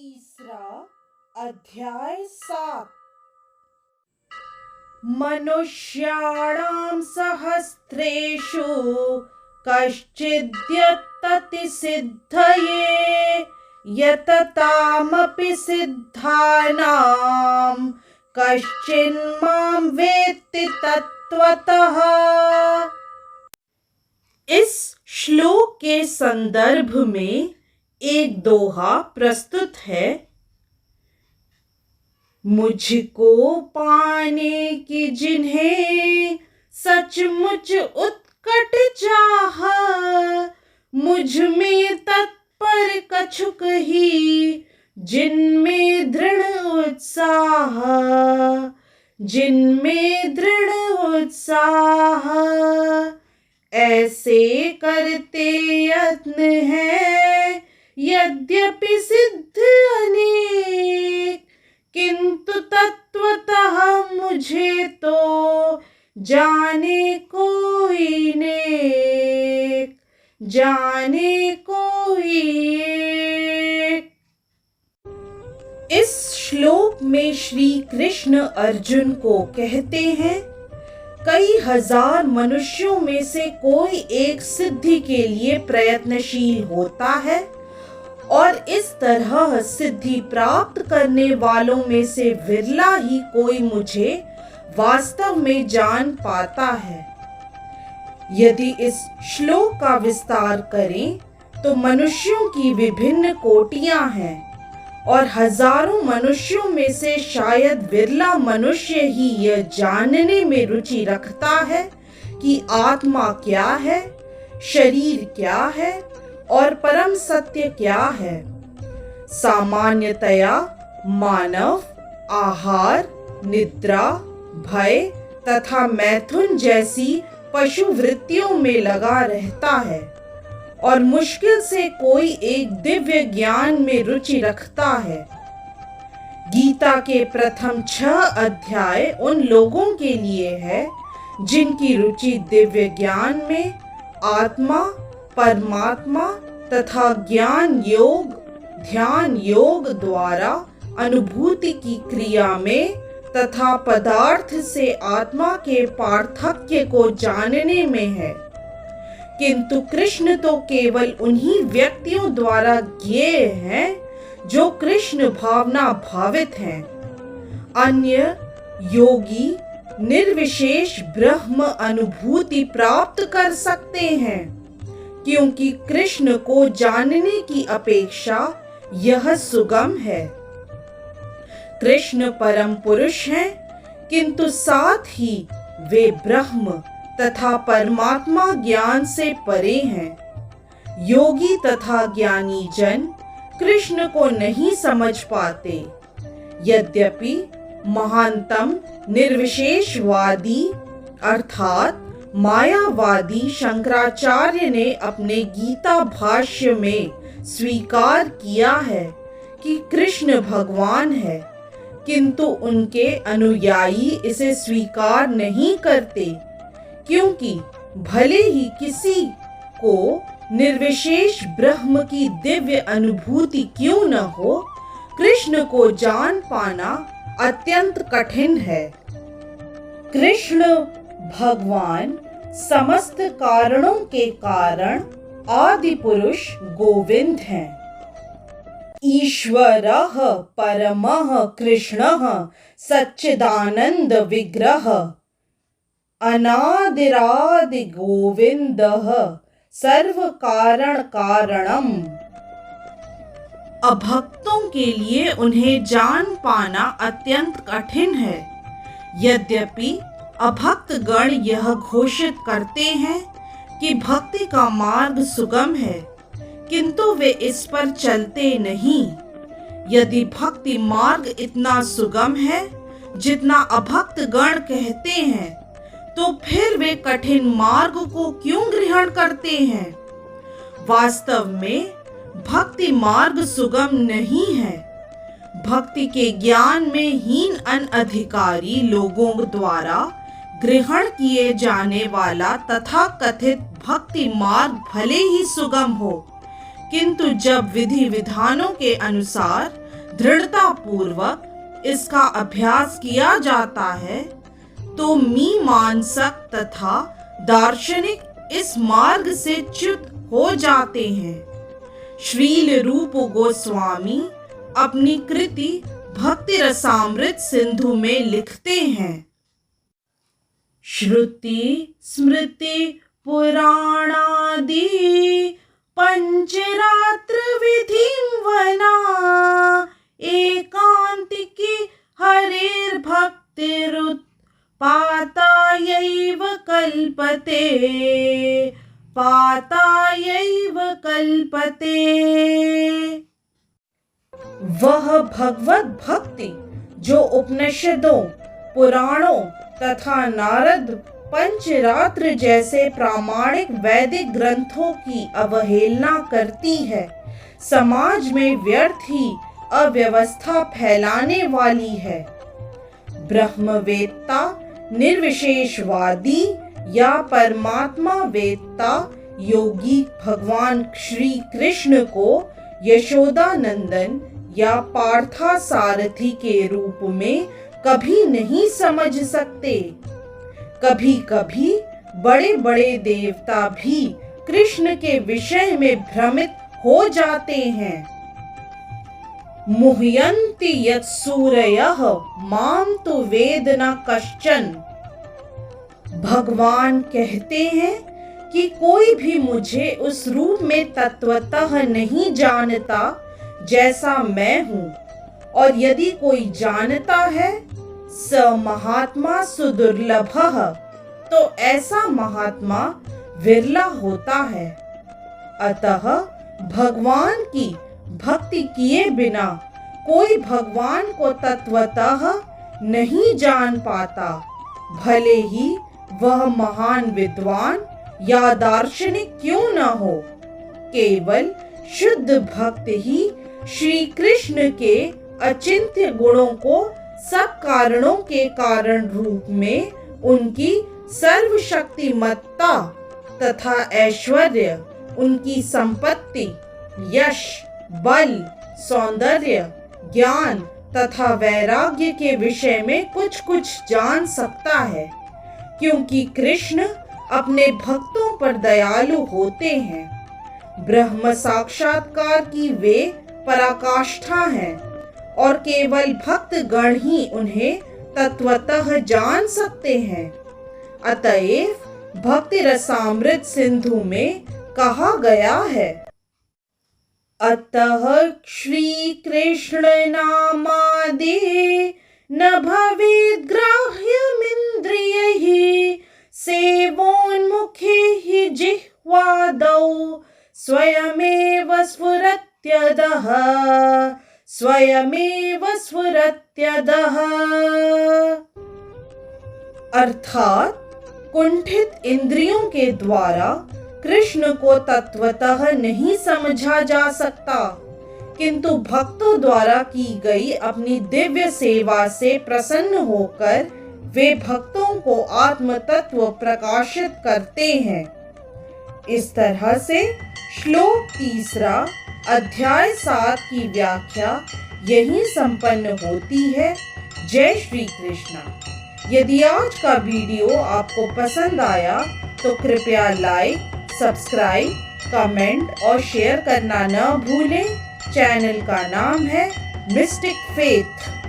तीसरा अध्याय 7। मनुष्याणां सहस्रेषु कश्चिद्यत्तति सिद्धये यततामपि सिद्धानां कश्चिन्मां वेत्ति तत्त्वतः। इस श्लोक के संदर्भ में एक दोहा प्रस्तुत है। मुझको पाने की जिन्हें सचमुच उत्कट चाह, मुझ में तत्पर कछुक ही जिनमें दृढ़ उत्साह, जिनमें दृढ़ उत्साह। ऐसे करते यत्न है यद्यपि सिद्ध अनेक, किंतु तत्वतः मुझे तो जाने कोई नेक, जाने कोई एक। इस श्लोक में श्री कृष्ण अर्जुन को कहते हैं, कई हजार मनुष्यों में से कोई एक सिद्धि के लिए प्रयत्नशील होता है और इस तरह सिद्धि प्राप्त करने वालों में से विरला ही कोई मुझे वास्तव में जान पाता है। यदि इस श्लोक का विस्तार करें तो मनुष्यों की विभिन्न कोटियां हैं और हजारों मनुष्यों में से शायद विरला मनुष्य ही यह जानने में रुचि रखता है कि आत्मा क्या है, शरीर क्या है और परम सत्य क्या है। सामान्यतया मानव आहार, निद्रा, भय तथा मैथुन जैसी पशु वृत्तियों में लगा रहता है और मुश्किल से कोई एक दिव्य ज्ञान में रुचि रखता है। गीता के प्रथम 6 अध्याय उन लोगों के लिए है जिनकी रुचि दिव्य ज्ञान में, आत्मा, परमात्मा तथा ज्ञान योग, ध्यान योग द्वारा अनुभूति की क्रिया में तथा पदार्थ से आत्मा के पार्थक्य को जानने में है। किंतु कृष्ण तो केवल उन्हीं व्यक्तियों द्वारा ज्ञेय हैं जो कृष्ण भावना भावित हैं। अन्य योगी निर्विशेष ब्रह्म अनुभूति प्राप्त कर सकते हैं, क्योंकि कृष्ण को जानने की अपेक्षा यह सुगम है। कृष्ण परम पुरुष हैं, किंतु साथ ही वे ब्रह्म तथा परमात्मा ज्ञान से परे हैं। योगी तथा ज्ञानी जन कृष्ण को नहीं समझ पाते। यद्यपि महानतम निर्विशेषवादी अर्थात मायावादी शंकराचार्य ने अपने गीता भाष्य में स्वीकार किया है कि कृष्ण भगवान है, किंतु उनके अनुयायी इसे स्वीकार नहीं करते, क्योंकि भले ही किसी को निर्विशेष ब्रह्म की दिव्य अनुभूति क्यों न हो, कृष्ण को जान पाना अत्यंत कठिन है। कृष्ण भगवान समस्त कारणों के कारण आदि पुरुष गोविंद हैं। ईश्वरः परमः कृष्णः सच्चिदानंद विग्रह अनादिरादि गोविंदः सर्व कारण कारणम। अभक्तों के लिए उन्हें जान पाना अत्यंत कठिन है। यद्यपि अभक्त गण यह घोषित करते हैं कि भक्ति का मार्ग सुगम है, किंतु वे इस पर चलते नहीं। यदि भक्ति मार्ग इतना सुगम है जितना अभक्त गण कहते हैं, तो फिर वे कठिन मार्ग को क्यों ग्रहण करते हैं? वास्तव में भक्ति मार्ग सुगम नहीं है। भक्ति के ज्ञान में हीन अनधिकारी लोगों द्वारा ग्रहण किए जाने वाला तथा कथित भक्ति मार्ग भले ही सुगम हो, किंतु जब विधि विधानों के अनुसार दृढ़ता पूर्वक इसका अभ्यास किया जाता है तो मीमांसक तथा दार्शनिक इस मार्ग से च्युत हो जाते हैं। श्रील रूप गोस्वामी अपनी कृति भक्ति रसामृत सिंधु में लिखते हैं, श्रुति स्मृति पुराणादि पंचरात्र विधिं वना एकांतिकी हरिर्भक्तिरुत् पातायैव कल्पते पातायैव कल्पते। वह भगवत भक्ति जो उपनिषदों, पुराणों तथा नारद पंचरात्र जैसे प्रामाणिक वैदिक ग्रंथों की अवहेलना करती है, समाज में व्यर्थ ही अव्यवस्था फैलाने वाली है। ब्रह्मवेत्ता, निर्विशेषवादी या परमात्मा वेत्ता योगी भगवान श्री कृष्ण को यशोदानंदन या पार्थसारथी के रूप में कभी नहीं समझ सकते। कभी कभी बड़े बड़े देवता भी कृष्ण के विषय में भ्रमित हो जाते हैं। मुह्यन्ति यत्सूरयः माम तु वेद न कश्चन। भगवान कहते हैं कि कोई भी मुझे उस रूप में तत्वतः नहीं जानता जैसा मैं हूँ, और यदि कोई जानता है स महात्मा सुदुर्लभः, तो ऐसा महात्मा विरला होता है। अतः भगवान की भक्ति किए बिना कोई भगवान को तत्वतः नहीं जान पाता, भले ही वह महान विद्वान या दार्शनिक क्यों न हो। केवल शुद्ध भक्त ही श्री कृष्ण के अचिंत्य गुणों को सब कारणों के कारण रूप में उनकी सर्वशक्तिमत्ता तथा ऐश्वर्य, उनकी संपत्ति, यश, बल, सौंदर्य, ज्ञान तथा वैराग्य के विषय में कुछ कुछ जान सकता है, क्योंकि कृष्ण अपने भक्तों पर दयालु होते हैं। ब्रह्म साक्षात्कार की वे पराकाष्ठा हैं और केवल भक्त गण ही उन्हें तत्वतः जान सकते हैं। अतएव भक्ति रसामृत सिंधु में कहा गया है, अतः श्री कृष्ण नामादि न भवेद् ग्राह्यमिन्द्रियैः सेवोन्मुखे हि जिह्वादौ स्वयमेव स्फुरत्यदः स्वयमेव स्फुरत्यदः। अर्थात कुंठित इंद्रियों के द्वारा कृष्ण को तत्वतः नहीं समझा जा सकता, किंतु भक्तों द्वारा की गई अपनी दिव्य सेवा से प्रसन्न होकर वे भक्तों को आत्म तत्व प्रकाशित करते हैं। इस तरह से श्लोक 3 अध्याय 7 की व्याख्या यहीं संपन्न होती है। जय श्री कृष्ण। यदि आज का वीडियो आपको पसंद आया तो कृपया लाइक, सब्सक्राइब, कमेंट और शेयर करना न भूलें। चैनल का नाम है मिस्टिक फेथ।